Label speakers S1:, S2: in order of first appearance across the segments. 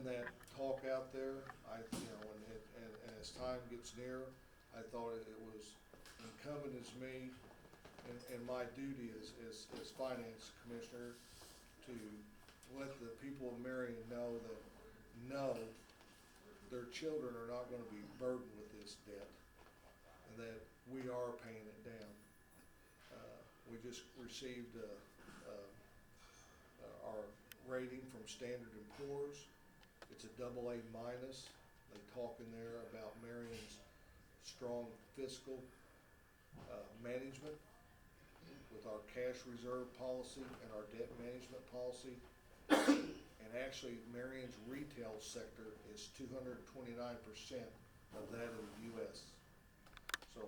S1: been that talk out there. And as time gets near, I thought it was incumbent as me and my duty as finance commissioner to let the people of Marion know that no, their children are not going to be burdened with this debt, and that we are paying it down. We just received our rating from Standard & Poor's. It's a AA minus. They talk in there about Marion's strong fiscal management with our cash reserve policy and our debt management policy. And actually, Marion's retail sector is 229% of that in the U.S. So,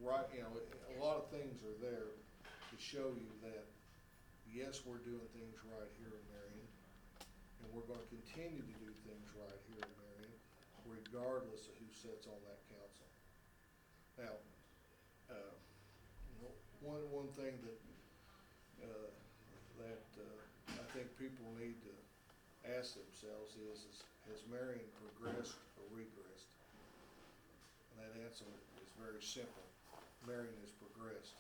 S1: right, a lot of things are there to show you that, yes, we're doing things right here in Marion, and we're going to continue to do things right here in Marion, regardless of who sits on that council. Now, one thing that I think people need to ask themselves is has Marion progressed or regressed? And that answer is very simple. Marion has progressed.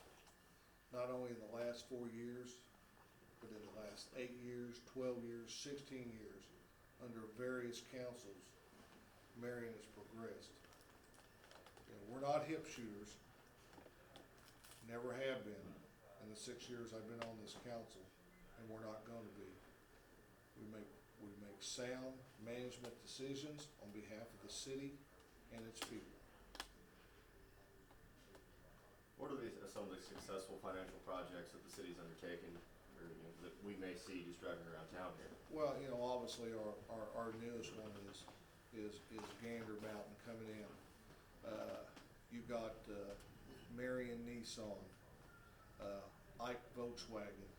S1: Not only in the last 4 years, but in the last 8 years, 12 years, 16 years, under various councils, Marion has progressed. We're not hip shooters, never have been in the 6 years I've been on this council, and we're not going to be. We make sound management decisions on behalf of the city and its people.
S2: What are some of the successful financial projects that the city's undertaken, or that we may see just driving around town here?
S1: Well, obviously our newest one is Gander Mountain coming in. You've got Marion Nissan, Ike Volkswagen,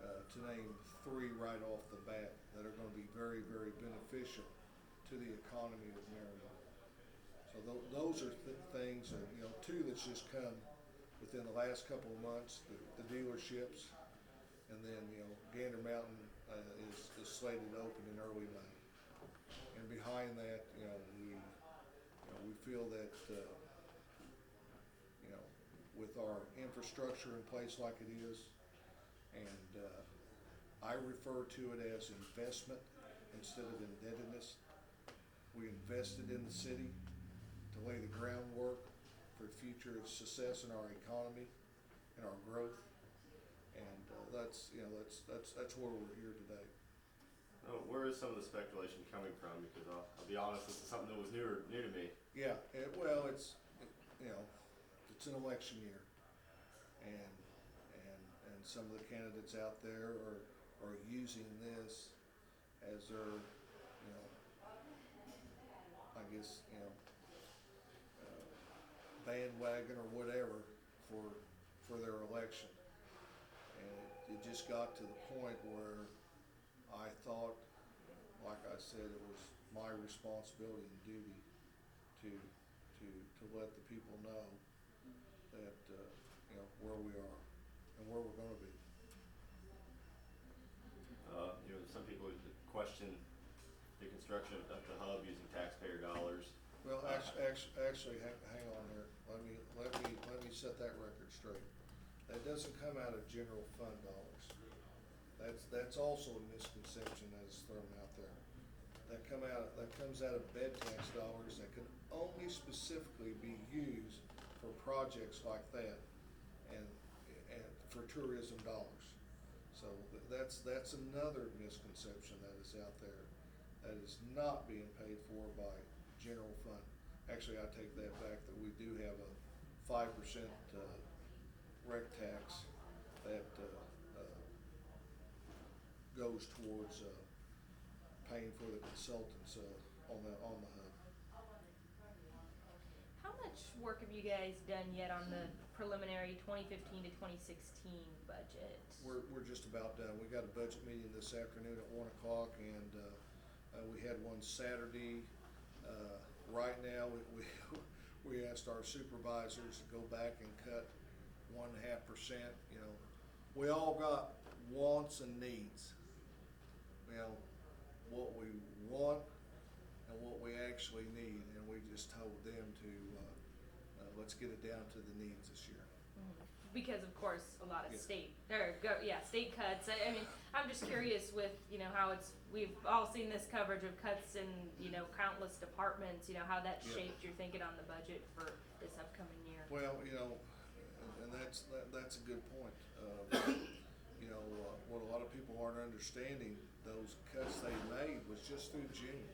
S1: to name 3 right off the bat that are going to be very, very beneficial to the economy of Marion. So those are things, and 2 that's just come within the last couple of months, the dealerships, and then Gander Mountain is slated to open in early May. And behind that, we feel that with our infrastructure in place like it is, and I refer to it as investment instead of indebtedness. We invested in the city to lay the groundwork for future success in our economy and our growth, and that's where we're here today.
S2: Where is some of the speculation coming from? Because I'll be honest, this is something that was new to me.
S1: Yeah, it's an election year, and some of the candidates out there are using this as their, I guess, bandwagon or whatever for their election. And it just got to the point where I thought, like I said, it was my responsibility and duty to let the people know that where we are and where we're going to be.
S2: Some people question the construction of the hub using taxpayer dollars.
S1: Well, actually, hang on here. Let me set that record straight. That doesn't come out of general fund dollars. That's also a misconception that is thrown out there. That comes out of bed tax dollars that can only specifically be used for projects like that, and for tourism dollars. So that's another misconception that is out there. That is not being paid for by general fund. Actually, I take that back, that we do have a 5% rec tax that goes towards paying for the consultants on the hub.
S3: How much work have you guys done yet on the preliminary 2015 to 2016 budget?
S1: We're just about done. We got a budget meeting this afternoon at 1 o'clock, and we had one Saturday. Right now, we asked our supervisors to go back and cut 1.5%. We all got wants and needs. What we actually need, and we just told them to, let's get it down to the needs this year.
S3: Because of course, a lot of
S1: Yeah.
S3: state cuts. I mean, I'm just curious with, how we've all seen this coverage of cuts in, countless departments, how that
S1: Yeah.
S3: shaped your thinking on the budget for this upcoming year.
S1: Well, and that's a good point. What a lot of people aren't understanding, those cuts they made was just through June.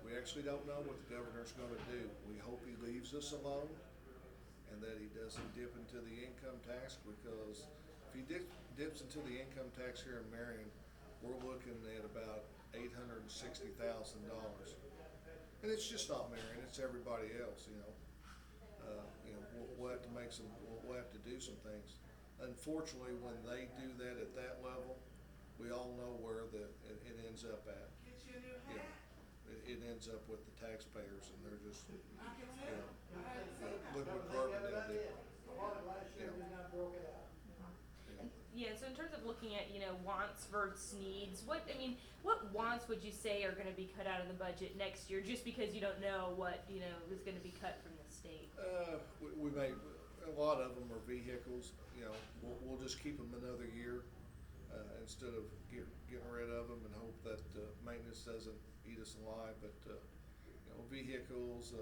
S1: We actually don't know what the governor's gonna do. We hope he leaves us alone and that he doesn't dip into the income tax, because if he dips into the income tax here in Marion, we're looking at about $860,000. And it's just not Marion, it's everybody else, we'll have to we'll have to do some things. Unfortunately, when they do that at that level, we all know where it ends up at. It ends up with the taxpayers, and they're just, look what Carbondale did.
S3: Yeah, so in terms of looking at, wants versus needs, what wants would you say are gonna be cut out of the budget next year, just because you don't know what, is gonna be cut from the state?
S1: We may, a lot of them are vehicles, we'll just keep them another year, instead of getting rid of them, and hope that, maintenance doesn't eat us alive, but, vehicles,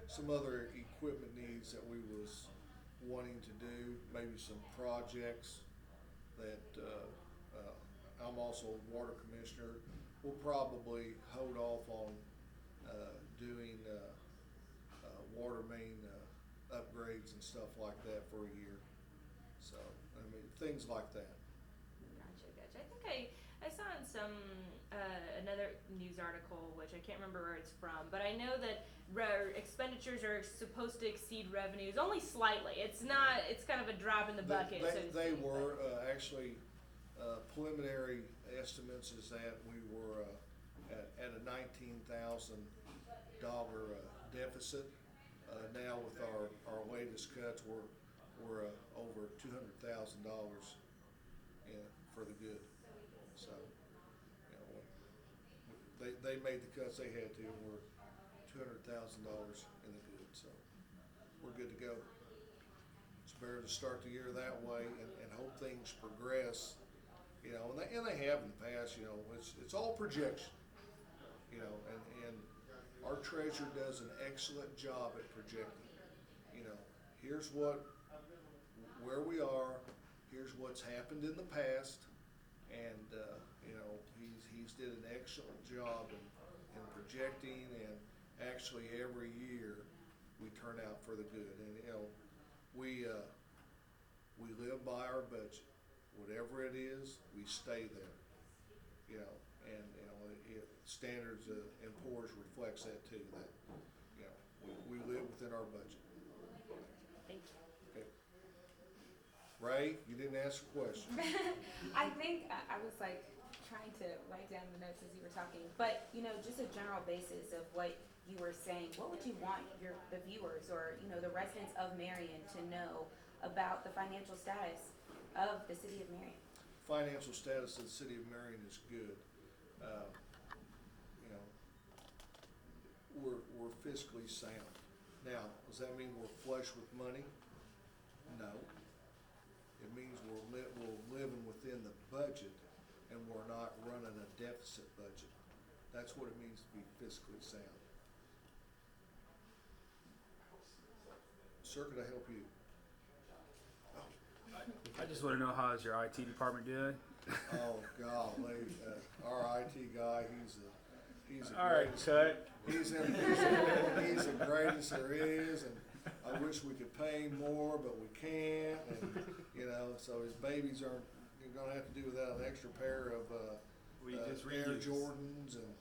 S1: some other equipment needs that we was wanting to do, maybe some projects that, I'm also water commissioner. We'll probably hold off on, doing, water main, upgrades and stuff like that for a year. So, things like that.
S3: Gotcha. I think I saw in some, another news article, which I can't remember where it's from, but I know that expenditures are supposed to exceed revenues only slightly. It's kind of a drop in the bucket, so to speak.
S1: They were, actually, preliminary estimates is that we were, at a $19,000 deficit. Now with our latest cuts, we're over $200,000 for the good. So, they made the cuts they had to, and we're $200,000 in the good, so we're good to go. It's better to start the year that way and hope things progress, and they have in the past. It's all projection, and our treasurer does an excellent job at projecting. Here's where we are, here's what's happened in the past, and he's did an excellent job in projecting, and actually every year we turn out for the good. And we live by our budget. Whatever it is, we stay there. Standards and Poor's reflects that too. That we live within our budget.
S3: Thank you.
S1: Okay. Ray, you didn't ask a question.
S4: I think I was trying to write down the notes as you were talking, but just a general basis of what you were saying. What would you want the viewers or the residents of Marion to know about the financial status of the city of Marion?
S1: Financial status of the city of Marion is good. We're fiscally sound. Now, does that mean we're flush with money? No. It means we're living within the budget, and we're not running a deficit budget. That's what it means to be fiscally sound. Sir, could I help you?
S5: I just want to know, how is your IT department doing?
S1: Oh, golly, our IT guy, he's the
S5: All right,
S1: greatest.
S5: cut.
S1: He's the greatest there is, and I wish we could pay him more, but we can't. And so his babies are gonna have to do without an extra pair of
S5: We just
S1: Air
S5: reduced.
S1: Jordans. And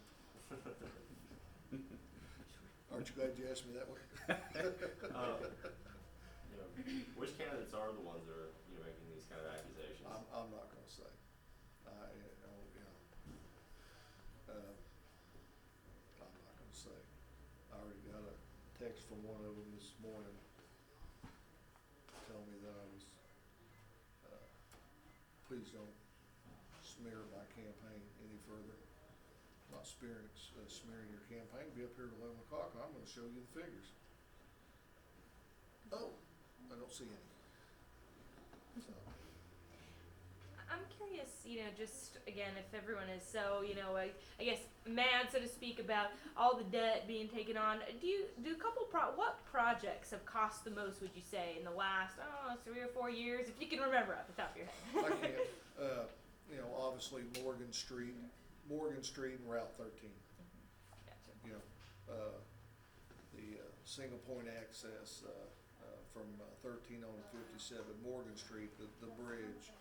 S1: aren't you glad you asked me that way?
S2: Which candidates are the ones that are making these kind of accusations?
S1: I'm not gonna say. I'm not gonna say. I already got a text from one of them this morning telling me that I was, please don't smear my campaign any further. So not smearing your campaign, be up here at 11 o'clock, and I'm gonna show you the figures. Oh, I don't see any. So,
S3: I'm curious, just again, if everyone is so, I guess mad, so to speak, about all the debt being taken on. What projects have cost the most, would you say, in the last, 3 or 4 years, if you can remember off the top of your head?
S1: I can't, obviously Morgan Street and Route 13.
S3: Gotcha.
S1: The single point access, from 13 on to 57, Morgan Street, the bridge,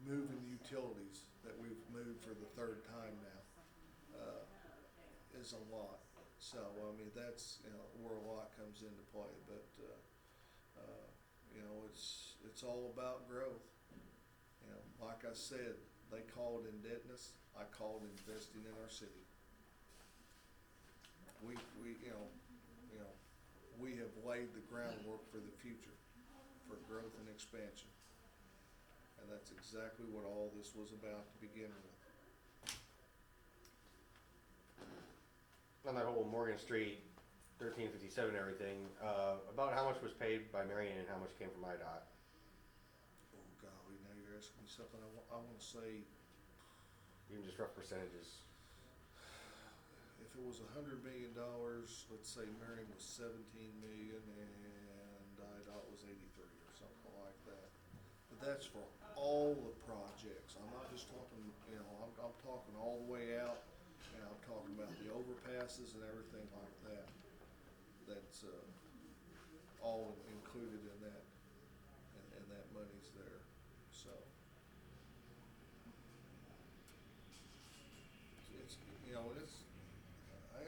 S1: moving utilities that we've moved for the third time now, is a lot. So, I mean, that's, where a lot comes into play, but, it's all about growth. Like I said, they call it indebtedness, I call it investing in our city. We have laid the groundwork for the future, for growth and expansion. And that's exactly what all this was about to begin with.
S6: On that whole Morgan Street, 1357 and everything, about how much was paid by Marion and how much came from IDOT?
S1: Oh golly, now you're asking me something I want to say.
S6: Even just rough percentages.
S1: If it was $100 million, let's say Marion was 17 million and IDOT was 83 or something like that. But that's for all the projects. I'm not just talking, I'm talking all the way out, and I'm talking about the overpasses and everything like that. That's all included in that, and that money's there. So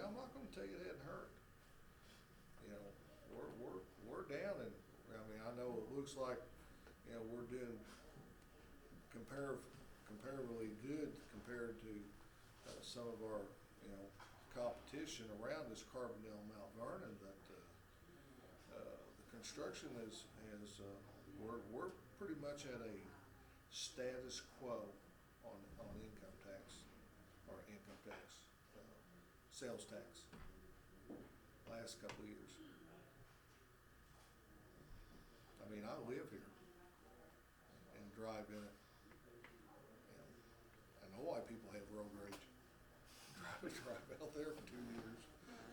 S1: I'm not going to tell you it hadn't hurt. We're down, and I know it looks like we're doing comparatively good compared to some of our competition around this Carbondale Mount Vernon. That the construction we're pretty much at a status quo on income tax sales tax last couple of years. I mean, I live here and drive in it. I know why people have road rage. Drive out there for 2 years,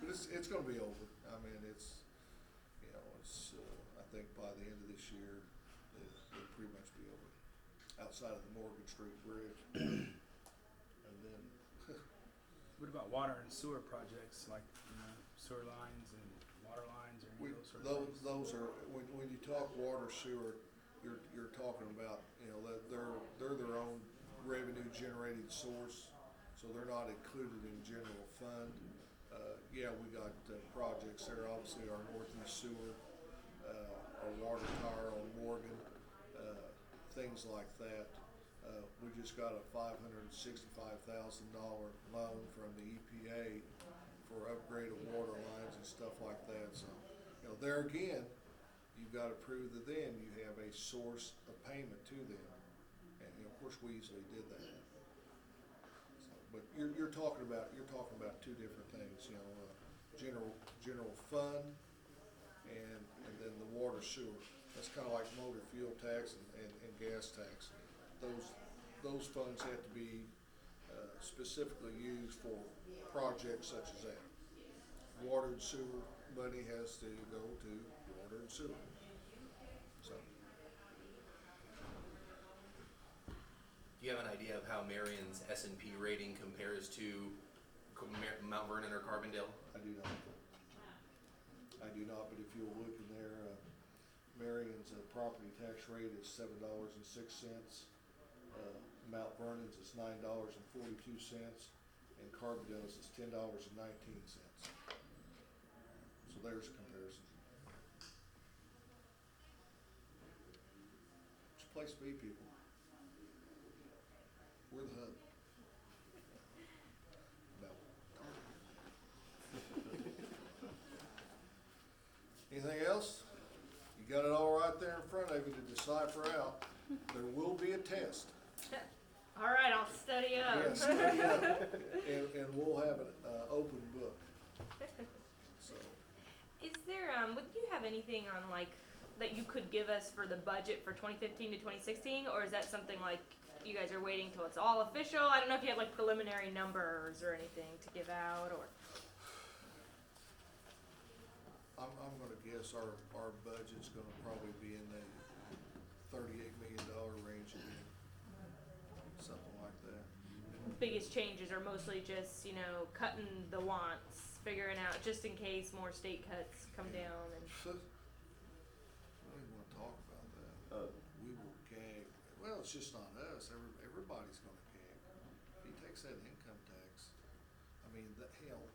S1: but it's going to be over. I mean, it's I think by the end of this year, it'll pretty much be over. Outside of the Morgan Street Bridge, and then.
S5: What about water and sewer projects, like sewer lines and water lines, or any of those sort of things?
S1: Those are when you talk water sewer, you're talking about that they're their own revenue generating source, so they're not included in general fund. Yeah, we got projects there. Obviously, our northeast sewer, our water tower on Morgan, things like that. We just got a $565,000 loan from the EPA for upgrade of water lines and stuff like that. So, there again, you've got to prove that then you have a source of payment to them, and of course we easily did that. So, but you're talking about two different things. General fund and then the water sewer. That's kind of like motor fuel tax and gas tax. Those funds have to be specifically used for projects such as that. Water and sewer money has to go to water and sewer. So,
S7: Do you have an idea of how Marion's S&P rating compares to Mount Vernon or Carbondale?
S1: I do not, but if you'll look in there, Marion's property tax rate is $7.06. Mount Vernon's is $9.42, and Carbondale's is $10.19. So there's a comparison. It's a place to be, people. We're the hub. No. Anything else? You got it all right there in front of you to decipher out. There will be a test.
S3: All right, I'll study up.
S1: Yeah, study up, and we'll have an open book. So,
S3: Is there, would you have anything on like, that you could give us for the budget for 2015 to 2016, or is that something like you guys are waiting till it's all official? I don't know if you have like preliminary numbers or anything to give out, or.
S1: I'm gonna guess our budget's gonna probably be in the $38 million range again, something like that.
S3: Biggest changes are mostly just, you know, cutting the wants, figuring out just in case more state cuts come down and.
S1: I don't even wanna talk about that. We will gag. Well, it's just not us. Everybody's gonna gag. If he takes that income tax, I mean, the hell,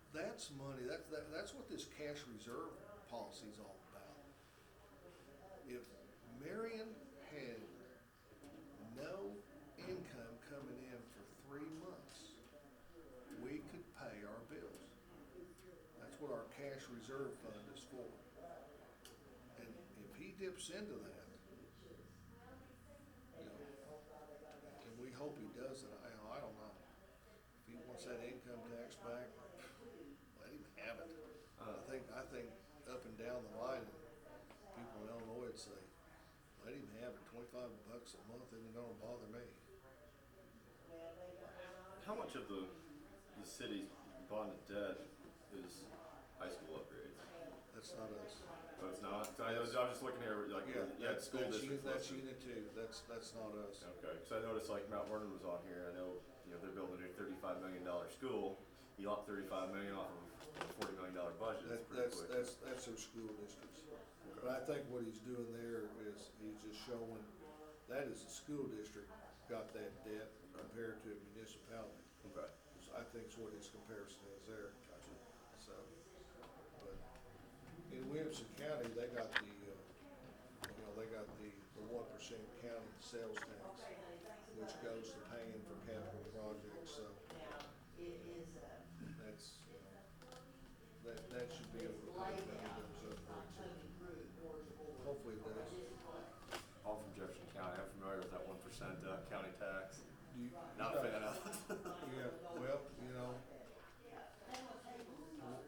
S1: that's money. That's what this cash reserve policy is all about. If Marion had no income coming in for 3 months, we could pay our bills. That's what our cash reserve fund is for. And if he dips into that, you know, and we hope he does it, I don't know. If he wants that income tax back, let him have it. I think up and down the line, people in Illinois would say, let him have it. $25 a month isn't gonna bother me.
S2: How much of the city's bonded debt is high school upgrades?
S1: That's not us.
S2: But it's not. So I was just looking here, like school district.
S1: That's unit 2. That's not us.
S2: Okay, because I noticed like Mount Vernon was on here. I know they're building a $35 million school. You lock $35 million off of a $40 million budget.
S1: That's their school districts. But I think what he's doing there is he's just showing that is the school district got that debt compared to a municipality.
S2: Okay.
S1: So I think it's what his comparison is there.
S2: Gotcha.
S1: So, but in Williamson County, they got the 1% county sales tax, which goes to paying for capital projects. So that's that should be able to pay those upgrades. Hopefully it does.
S2: All from Jefferson County. I'm familiar with that 1% county tax. Not a
S1: You know,
S2: fan of it.
S1: Yeah, well,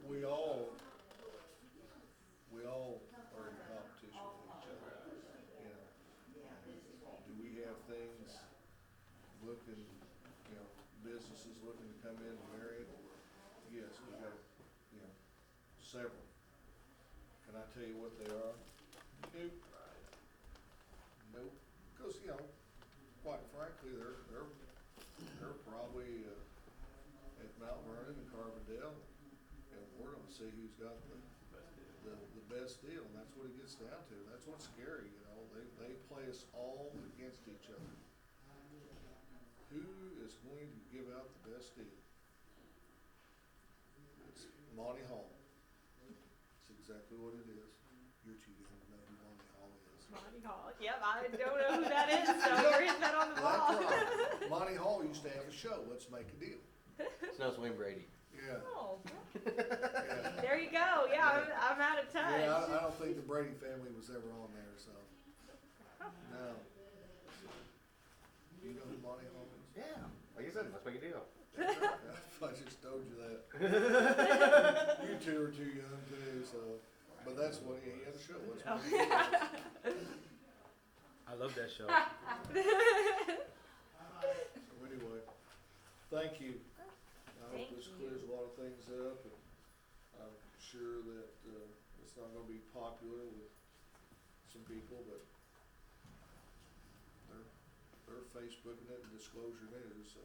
S1: we all are in competition with each other. Do we have things looking, businesses looking to come in and marry it? Yes, we got, several. Can I tell you what they are? Nope. Nope. Because, quite frankly, they're probably at Mount Vernon and Carbondale, and we're gonna see who's got the best deal, and that's what it gets down to. That's what's scary, they play us all against each other. Who is going to give out the best deal? It's Monty Hall. It's exactly what it is. You're too young to know who Monty Hall is.
S3: Monty Hall. Yep, I don't know who that is, so you're hitting that on the
S1: That's
S3: ball.
S1: right. Monty Hall used to have a show, Let's Make a Deal.
S6: Snows Wayne Brady.
S1: Yeah.
S3: Oh,
S1: Yeah.
S3: there you go. Yeah, I'm out of touch.
S1: Yeah, I don't think the Brady family was ever on there, so. No. You know who Monty Hall is?
S6: Yeah. Like you said, let's make a deal.
S1: I just told you that. You two are too young too, so. But that's what he had a show. Let's Make a Deal.
S5: I love that show.
S1: So anyway, thank you. I
S3: Thank
S1: hope this
S3: you.
S1: clears a lot of things up, and I'm sure that it's not going to be popular with some people, but they're Facebooking it and Disclosure News, so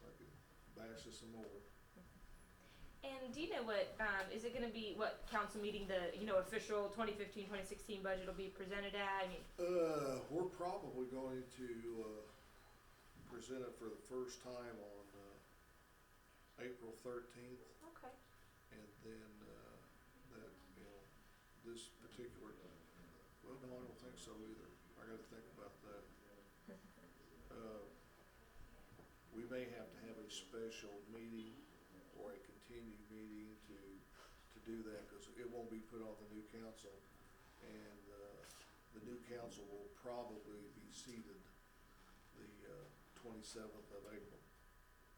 S1: I can bash us some more.
S3: And do you know what, is it gonna be, what council meeting the, official 2015-2016 budget will be presented at? I mean,
S1: We're probably going to present it for the first time on April 13th,
S3: okay.
S1: and then this particular, well, no, I don't think so either. I got to think about that. We may have to have a special meeting or a continued meeting to do that, because it won't be put on the new council, and the new council will probably be seated the 27th of April.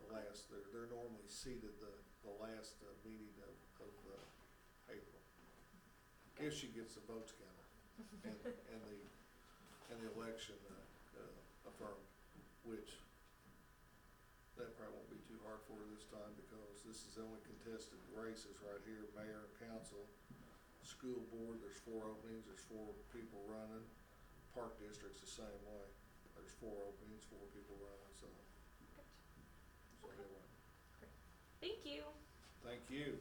S1: The last, they're normally seated the last meeting of April. If she gets the votes counted and the election affirmed, which that probably won't be too hard for her this time because this is the only contested races right here, mayor and council. School board, there's 4 openings, there's 4 people running. Park district's the same way. There's 4 openings, 4 people running, so.
S3: Gotcha.
S1: So anyway,
S3: Thank you.
S1: thank you.